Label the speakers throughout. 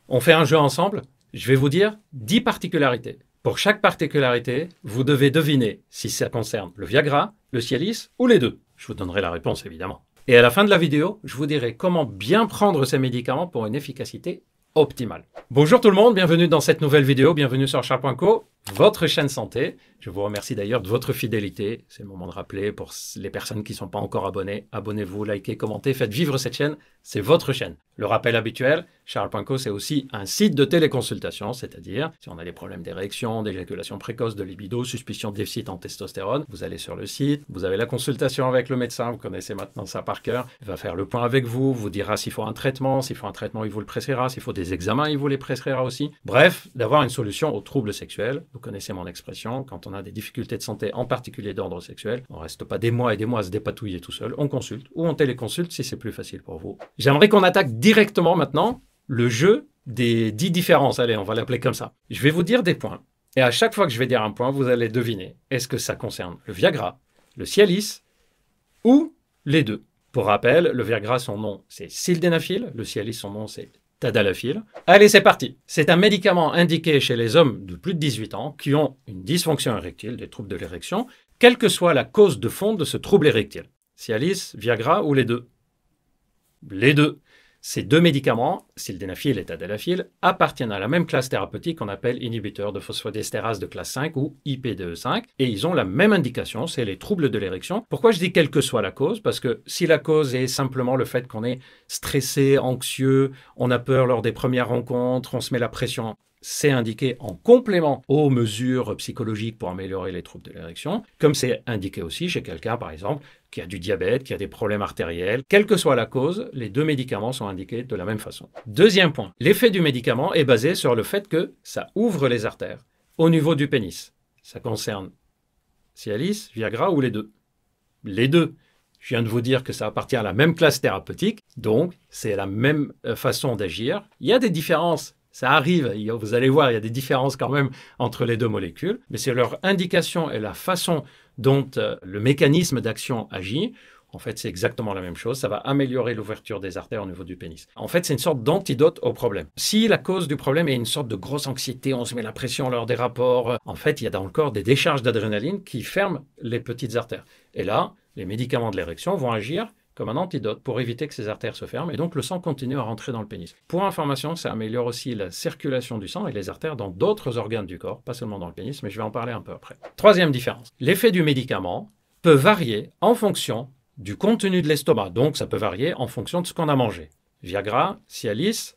Speaker 1: On fait un jeu ensemble. Je vais vous dire 10 particularités. Pour chaque particularité, vous devez deviner si ça concerne le Viagra, le Cialis ou les deux. Je vous donnerai la réponse évidemment. Et à la fin de la vidéo, je vous dirai comment bien prendre ces médicaments pour une efficacité optimale. Bonjour tout le monde, bienvenue dans cette nouvelle vidéo, bienvenue sur Charles.co, votre chaîne santé. Je vous remercie d'ailleurs de votre fidélité. C'est le moment de rappeler pour les personnes qui ne sont pas encore abonnées, abonnez-vous, likez, commentez, faites vivre cette chaîne, c'est votre chaîne. Le rappel habituel, Charles.co c'est aussi un site de téléconsultation, c'est-à-dire si on a des problèmes d'érection, d'éjaculation précoce, de libido, suspicion de déficit en testostérone, vous allez sur le site, vous avez la consultation avec le médecin, vous connaissez maintenant ça par cœur, il va faire le point avec vous, vous dira s'il faut un traitement, il vous le prescrira, s'il faut des examens, il vous les prescrira aussi. Bref, d'avoir une solution aux troubles sexuels. Vous connaissez mon expression, quand on a des difficultés de santé, en particulier d'ordre sexuel, on ne reste pas des mois et des mois à se dépatouiller tout seul, on consulte ou on téléconsulte si c'est plus facile pour vous. J'aimerais qu'on attaque directement maintenant le jeu des 10 différences. Allez, on va l'appeler comme ça. Je vais vous dire des points. Et à chaque fois que je vais dire un point, vous allez deviner. Est-ce que ça concerne le Viagra, le Cialis ou les deux? Pour rappel, le Viagra, son nom, c'est sildenafil. Le Cialis, son nom, c'est tadalafil. Allez, c'est parti. C'est un médicament indiqué chez les hommes de plus de 18 ans qui ont une dysfonction érectile, des troubles de l'érection, quelle que soit la cause de fond de ce trouble érectile. Cialis, Viagra ou les deux? Les deux. Ces deux médicaments, sildenafil et tadalafil, appartiennent à la même classe thérapeutique qu'on appelle inhibiteurs de phosphodiesterase de classe 5 ou IPDE5 et ils ont la même indication, c'est les troubles de l'érection. Pourquoi je dis quelle que soit la cause? Parce que si la cause est simplement le fait qu'on est stressé, anxieux, on a peur lors des premières rencontres, on se met la pression, c'est indiqué en complément aux mesures psychologiques pour améliorer les troubles de l'érection, comme c'est indiqué aussi chez quelqu'un, par exemple, qui a du diabète, qui a des problèmes artériels. Quelle que soit la cause, les deux médicaments sont indiqués de la même façon. Deuxième point, l'effet du médicament est basé sur le fait que ça ouvre les artères au niveau du pénis. Ça concerne Cialis, Viagra ou les deux? Les deux. Je viens de vous dire que ça appartient à la même classe thérapeutique, donc c'est la même façon d'agir. Il y a des différences. Ça arrive, vous allez voir, il y a des différences quand même entre les deux molécules, mais c'est leur indication et la façon dont le mécanisme d'action agit. En fait, c'est exactement la même chose. Ça va améliorer l'ouverture des artères au niveau du pénis. En fait, c'est une sorte d'antidote au problème. Si la cause du problème est une sorte de grosse anxiété, on se met la pression lors des rapports, en fait, il y a dans le corps des décharges d'adrénaline qui ferment les petites artères. Et là, les médicaments de l'érection vont agir comme un antidote pour éviter que ces artères se ferment et donc le sang continue à rentrer dans le pénis. Pour information, ça améliore aussi la circulation du sang et les artères dans d'autres organes du corps, pas seulement dans le pénis, mais je vais en parler un peu après. Troisième différence, l'effet du médicament peut varier en fonction du contenu de l'estomac, donc ça peut varier en fonction de ce qu'on a mangé. Viagra, Cialis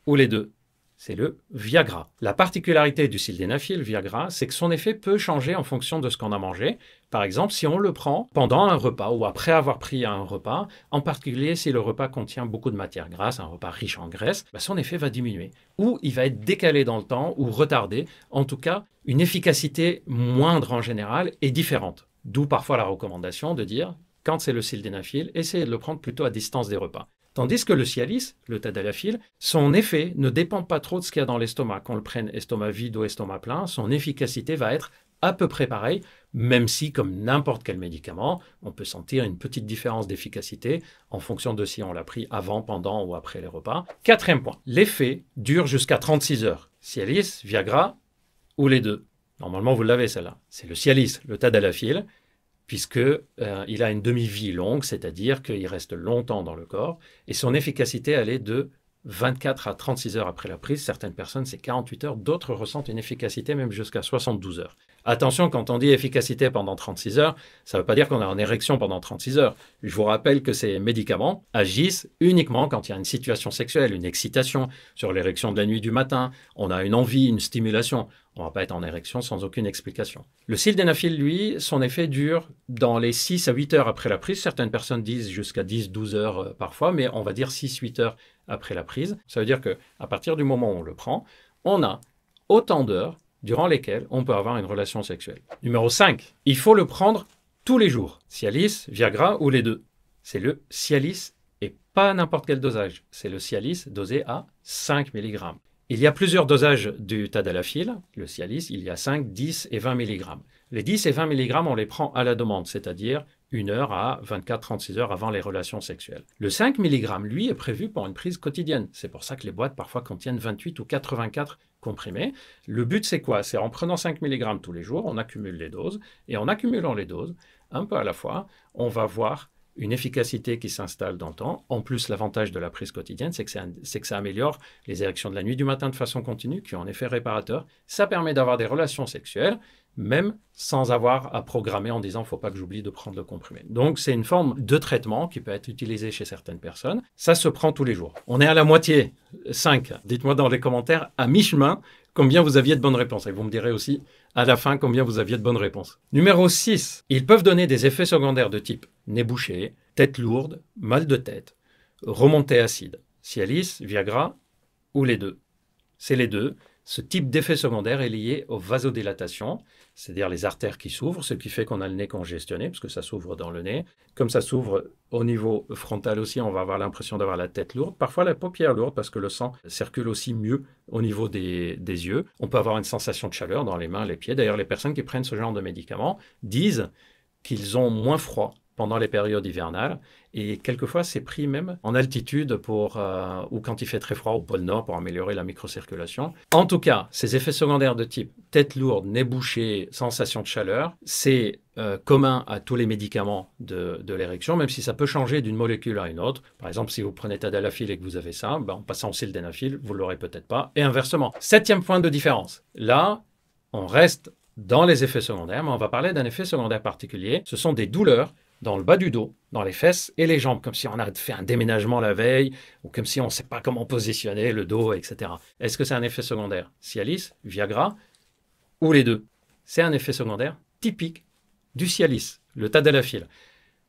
Speaker 1: ou les deux? C'est le Viagra. La particularité du sildenafil, Viagra, c'est que son effet peut changer en fonction de ce qu'on a mangé. Par exemple, si on le prend pendant un repas ou après avoir pris un repas, en particulier si le repas contient beaucoup de matière grasse, un repas riche en graisse, son effet va diminuer. Ou il va être décalé dans le temps ou retardé. En tout cas, une efficacité moindre en général et différente. D'où parfois la recommandation de dire, quand c'est le sildenafil, essayez de le prendre plutôt à distance des repas. Tandis que le Cialis, le tadalafil, son effet ne dépend pas trop de ce qu'il y a dans l'estomac. Qu'on le prenne estomac vide ou estomac plein, son efficacité va être à peu près pareille, même si, comme n'importe quel médicament, on peut sentir une petite différence d'efficacité en fonction de si on l'a pris avant, pendant ou après les repas. Quatrième point, l'effet dure jusqu'à 36 heures. Cialis, Viagra ou les deux? Normalement, vous l'avez celle-là. C'est le Cialis, le tadalafil, puisqu'il a une demi-vie longue, c'est-à-dire qu'il reste longtemps dans le corps, et son efficacité, elle est de 24 à 36 heures après la prise. Certaines personnes, c'est 48 heures, d'autres ressentent une efficacité même jusqu'à 72 heures. Attention, quand on dit efficacité pendant 36 heures, ça ne veut pas dire qu'on est en érection pendant 36 heures. Je vous rappelle que ces médicaments agissent uniquement quand il y a une situation sexuelle, une excitation sur l'érection de la nuit du matin, on a une envie, une stimulation. On ne va pas être en érection sans aucune explication. Le sildenafil, lui, son effet dure dans les 6 à 8 heures après la prise. Certaines personnes disent jusqu'à 10-12 heures parfois, mais on va dire 6-8 heures après la prise. Ça veut dire qu'à partir du moment où on le prend, on a autant d'heures durant lesquelles on peut avoir une relation sexuelle. Numéro 5, il faut le prendre tous les jours. Cialis, Viagra ou les deux? C'est le Cialis et pas n'importe quel dosage. C'est le Cialis dosé à 5 mg. Il y a plusieurs dosages du tadalafil, le Cialis, il y a 5, 10 et 20 mg. Les 10 et 20 mg, on les prend à la demande, c'est-à-dire 1 heure à 24-36 heures avant les relations sexuelles. Le 5 mg, lui, est prévu pour une prise quotidienne. C'est pour ça que les boîtes parfois contiennent 28 ou 84 comprimés. Le but, c'est quoi? C'est en prenant 5 mg tous les jours, on accumule les doses, et en accumulant les doses, un peu à la fois, on va voir une efficacité qui s'installe dans le temps. En plus, l'avantage de la prise quotidienne, c'est que ça améliore les érections de la nuit, du matin de façon continue, qui ont un effet réparateur. Ça permet d'avoir des relations sexuelles, même sans avoir à programmer en disant « il ne faut pas que j'oublie de prendre le comprimé ». Donc, c'est une forme de traitement qui peut être utilisée chez certaines personnes. Ça se prend tous les jours. On est à la moitié, 5. Dites-moi dans les commentaires, à mi-chemin, combien vous aviez de bonnes réponses. Et vous me direz aussi, à la fin, combien vous aviez de bonnes réponses. Numéro 6. Ils peuvent donner des effets secondaires de type nez bouché, tête lourde, mal de tête, remontée acide, Cialis, Viagra ou les deux. C'est les deux. Ce type d'effet secondaire est lié aux vasodilatations, c'est-à-dire les artères qui s'ouvrent, ce qui fait qu'on a le nez congestionné, parce que ça s'ouvre dans le nez. Comme ça s'ouvre au niveau frontal aussi, on va avoir l'impression d'avoir la tête lourde, parfois la paupière lourde, parce que le sang circule aussi mieux au niveau des yeux. On peut avoir une sensation de chaleur dans les mains, les pieds. D'ailleurs, les personnes qui prennent ce genre de médicaments disent qu'ils ont moins froid pendant les périodes hivernales. Et quelquefois, c'est pris même en altitude ou quand il fait très froid au pôle Nord pour améliorer la microcirculation. En tout cas, ces effets secondaires de type tête lourde, nez bouché, sensation de chaleur, c'est commun à tous les médicaments de l'érection, même si ça peut changer d'une molécule à une autre. Par exemple, si vous prenez tadalafil et que vous avez ça, en passant au sildenafil, vous ne l'aurez peut-être pas. Et inversement. 7e point de différence. Là, on reste dans les effets secondaires, mais on va parler d'un effet secondaire particulier. Ce sont des douleurs dans le bas du dos, dans les fesses et les jambes, comme si on a fait un déménagement la veille, ou comme si on ne sait pas comment positionner le dos, etc. Est-ce que c'est un effet secondaire Cialis, Viagra, ou les deux? C'est un effet secondaire typique du Cialis, le tadalafil.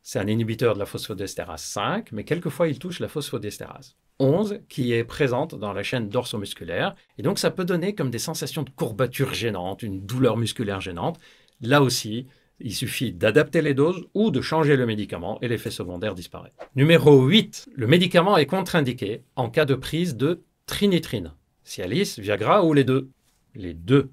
Speaker 1: C'est un inhibiteur de la phosphodiesterase 5, mais quelquefois il touche la phosphodiesterase 11, qui est présente dans la chaîne dorsomusculaire, et donc ça peut donner comme des sensations de courbature gênante, une douleur musculaire gênante. Là aussi, il suffit d'adapter les doses ou de changer le médicament et l'effet secondaire disparaît. Numéro 8. Le médicament est contre-indiqué en cas de prise de trinitrine. Cialis, Viagra ou les deux? Les deux.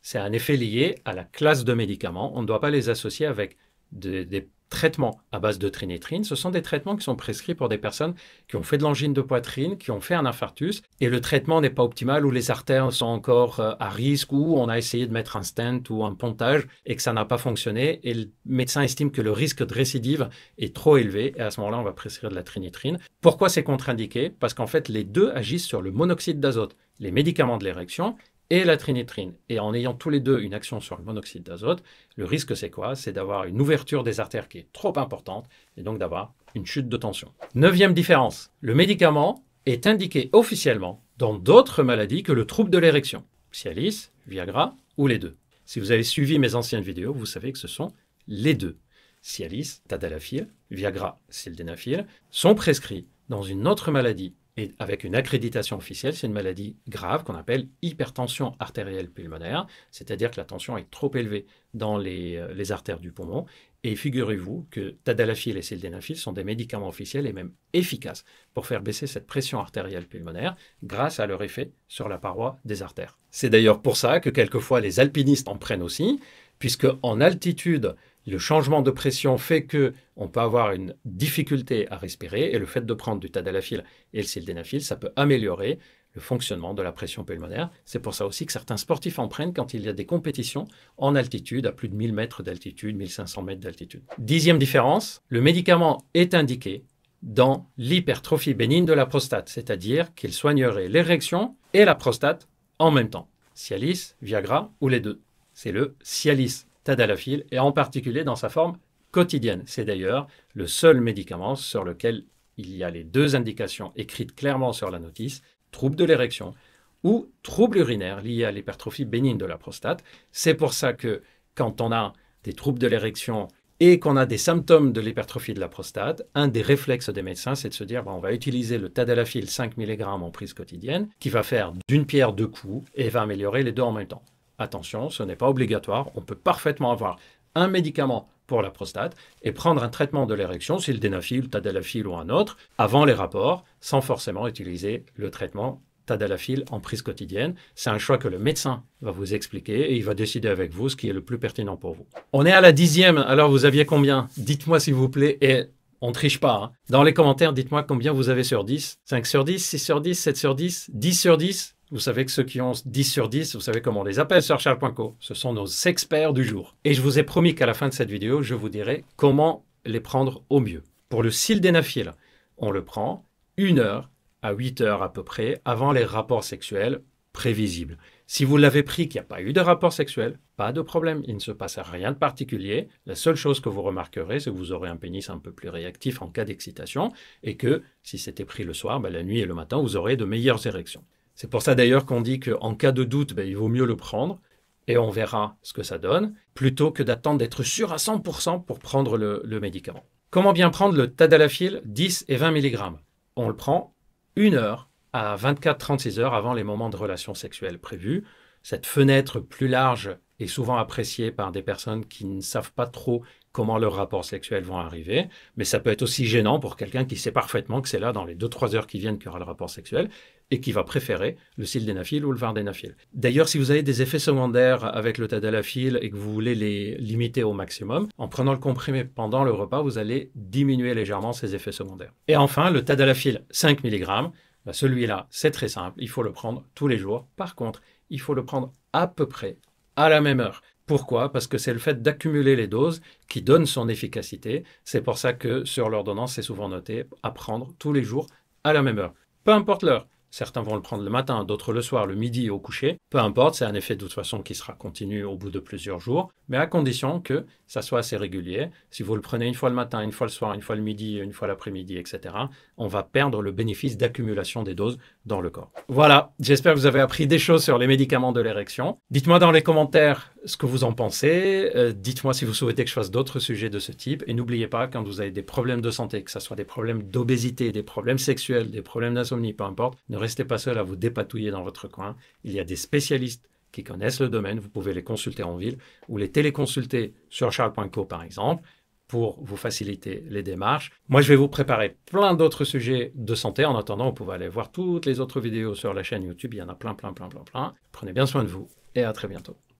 Speaker 1: C'est un effet lié à la classe de médicaments. On ne doit pas les associer avec des traitements à base de trinitrine. Ce sont des traitements qui sont prescrits pour des personnes qui ont fait de l'angine de poitrine, qui ont fait un infarctus, et le traitement n'est pas optimal, ou les artères sont encore à risque, ou on a essayé de mettre un stent ou un pontage et que ça n'a pas fonctionné, et le médecin estime que le risque de récidive est trop élevé, et à ce moment-là, on va prescrire de la trinitrine. Pourquoi c'est contre-indiqué? Parce qu'en fait, les deux agissent sur le monoxyde d'azote, les médicaments de l'érection, et la trinitrine. Et en ayant tous les deux une action sur le monoxyde d'azote, le risque c'est quoi? C'est d'avoir une ouverture des artères qui est trop importante et donc d'avoir une chute de tension. 9e différence, le médicament est indiqué officiellement dans d'autres maladies que le trouble de l'érection. Cialis, Viagra ou les deux. Si vous avez suivi mes anciennes vidéos, vous savez que ce sont les deux. Cialis, tadalafil, Viagra, sildenafil sont prescrits dans une autre maladie et avec une accréditation officielle, c'est une maladie grave qu'on appelle hypertension artérielle pulmonaire, c'est-à-dire que la tension est trop élevée dans les artères du poumon. Et figurez-vous que tadalafil et sildenafil sont des médicaments officiels et même efficaces pour faire baisser cette pression artérielle pulmonaire grâce à leur effet sur la paroi des artères. C'est d'ailleurs pour ça que quelquefois les alpinistes en prennent aussi, puisque en altitude, le changement de pression fait qu'on peut avoir une difficulté à respirer, et le fait de prendre du tadalafil et le sildenafil, ça peut améliorer le fonctionnement de la pression pulmonaire. C'est pour ça aussi que certains sportifs en prennent quand il y a des compétitions en altitude, à plus de 1000 mètres d'altitude, 1500 mètres d'altitude. 10e différence, le médicament est indiqué dans l'hypertrophie bénigne de la prostate, c'est-à-dire qu'il soignerait l'érection et la prostate en même temps. Cialis, Viagra ou les deux. C'est le Cialis tadalafil, et en particulier dans sa forme quotidienne. C'est d'ailleurs le seul médicament sur lequel il y a les deux indications écrites clairement sur la notice, trouble de l'érection ou trouble urinaire lié à l'hypertrophie bénigne de la prostate. C'est pour ça que quand on a des troubles de l'érection et qu'on a des symptômes de l'hypertrophie de la prostate, un des réflexes des médecins, c'est de se dire on va utiliser le tadalafil 5 mg en prise quotidienne, qui va faire d'une pierre deux coups et va améliorer les deux en même temps. Attention, ce n'est pas obligatoire. On peut parfaitement avoir un médicament pour la prostate et prendre un traitement de l'érection, sildenafil, tadalafil ou un autre, avant les rapports, sans forcément utiliser le traitement tadalafil en prise quotidienne. C'est un choix que le médecin va vous expliquer et il va décider avec vous ce qui est le plus pertinent pour vous. On est à la 10e, alors vous aviez combien? Dites-moi s'il vous plaît, et on ne triche pas. Hein. Dans les commentaires, dites-moi combien vous avez sur 10. 5 sur 10, 6 sur 10, 7 sur 10, 10 sur 10. Vous savez que ceux qui ont 10 sur 10, vous savez comment on les appelle sur charles.co. Ce sont nos experts du jour. Et je vous ai promis qu'à la fin de cette vidéo, je vous dirai comment les prendre au mieux. Pour le sildenafil, on le prend 1 heure à 8 heures à peu près avant les rapports sexuels prévisibles. Si vous l'avez pris qu'il n'y a pas eu de rapport sexuel, pas de problème, il ne se passe rien de particulier. La seule chose que vous remarquerez, c'est que vous aurez un pénis un peu plus réactif en cas d'excitation et que si c'était pris le soir, la nuit et le matin, vous aurez de meilleures érections. C'est pour ça d'ailleurs qu'on dit qu'en cas de doute, il vaut mieux le prendre et on verra ce que ça donne, plutôt que d'attendre d'être sûr à 100% pour prendre le médicament. Comment bien prendre le tadalafil 10 et 20 mg? On le prend 1 heure à 24-36 heures avant les moments de relations sexuelles prévus. Cette fenêtre plus large est souvent appréciée par des personnes qui ne savent pas trop comment leurs rapports sexuels vont arriver, mais ça peut être aussi gênant pour quelqu'un qui sait parfaitement que c'est là, dans les 2-3 heures qui viennent, qu'il y aura le rapport sexuel, et qui va préférer le sildenafil ou le vardenafil. D'ailleurs, si vous avez des effets secondaires avec le tadalafil et que vous voulez les limiter au maximum, en prenant le comprimé pendant le repas, vous allez diminuer légèrement ces effets secondaires. Et enfin, le tadalafil 5 mg, celui-là, c'est très simple, il faut le prendre tous les jours. Par contre, il faut le prendre à peu près à la même heure. Pourquoi? Parce que c'est le fait d'accumuler les doses qui donne son efficacité. C'est pour ça que sur l'ordonnance, c'est souvent noté à prendre tous les jours à la même heure. Peu importe l'heure. Certains vont le prendre le matin, d'autres le soir, le midi au coucher. Peu importe, c'est un effet de toute façon qui sera continu au bout de plusieurs jours, mais à condition que ça soit assez régulier. Si vous le prenez une fois le matin, une fois le soir, une fois le midi, une fois l'après-midi, etc., on va perdre le bénéfice d'accumulation des doses dans le corps. Voilà, j'espère que vous avez appris des choses sur les médicaments de l'érection. Dites-moi dans les commentaires ce que vous en pensez. Dites-moi si vous souhaitez que je fasse d'autres sujets de ce type. Et n'oubliez pas, quand vous avez des problèmes de santé, que ce soit des problèmes d'obésité, des problèmes sexuels, des problèmes d'insomnie, peu importe, ne restez pas seul à vous dépatouiller dans votre coin. Il y a des spécialistes qui connaissent le domaine. Vous pouvez les consulter en ville ou les téléconsulter sur charles.co par exemple pour vous faciliter les démarches. Moi, je vais vous préparer plein d'autres sujets de santé. En attendant, vous pouvez aller voir toutes les autres vidéos sur la chaîne YouTube. Il y en a plein. Prenez bien soin de vous et à très bientôt.